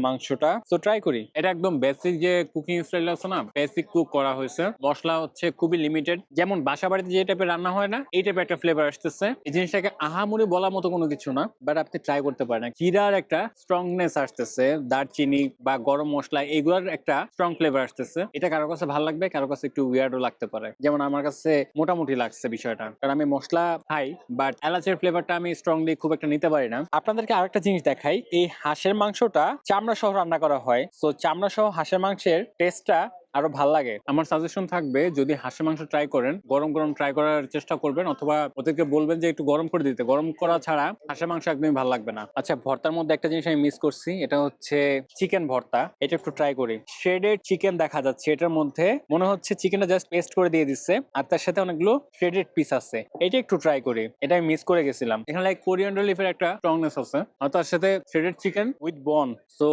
মাংসটা তো ট্রাই করি। এটা একদম বেসিক যে কুকিং স্টাইল আছে না, বেসিক কুক করা হয়েছে, মশলা হচ্ছে খুবই লিমিটেড, যেমন বাসা বাড়িতে যে টাইপের রান্না হয় না এই টাইপের একটা ফ্লেভার আসতেছে। এই জিনিসটাকে আহামরি বলার মতো কোনো কিছু না, বাট আপনি ট্রাই করতে পারেন। জিরার একটা স্ট্রংনেস আসতেছে, দারচিনি বা গরম মশলা এগুলোর একটা স্ট্রং ফ্লেভার আসতেছে। এটা কারো কাছে ভালো লাগবে, কারো কাছে একটু উইয়ার্ডও লাগতে পারে। যেমন আমার কাছে মোটামুটি লাগছে বিষয়টা, কারণ আমি মশলা খাই বাট এলাচের ফ্লেভারটা আমি স্ট্রংলি খুব একটা নিতে পারি না। আপনাদেরকে আরেকটা জিনিস দেখাই, এই হাঁসের মাংসটা চামড়া সহ রান্না করা হয়, তো চামড়া সহ হাঁসের মাংসের টেস্টটা আরো ভাল লাগে। আমার সাজেশন থাকবে, যদি হাঁসের মাংস ট্রাই করেন গরম গরম ট্রাই করার চেষ্টা করবেন, অথবা ওদেরকে বলবেন যে একটু গরম করে দিতে। গরম করা ছাড়া হাঁসের মাংস একদমই ভালো লাগবে না। আচ্ছা, ভর্তার মধ্যে একটা জিনিস আমি মিস করছি, এটা হচ্ছে চিকেন ভর্তা। এটা একটু ট্রাই করি। শ্রেডেড চিকেন দেখা যাচ্ছে এটার মধ্যে, মনে হচ্ছে চিকেনটা জাস্ট পেস্ট করে দিয়ে দিচ্ছে আর তার সাথে অনেকগুলো শ্রেডেড পিস আছে। এটা একটু ট্রাই করি, এটা আমি মিস করে গেছিলাম। এখানে লাইক কোরিয়ান্ডার লিফের একটা স্ট্রংনেস আছে আর তার সাথে শ্রেডেড চিকেন উইথ বন। সো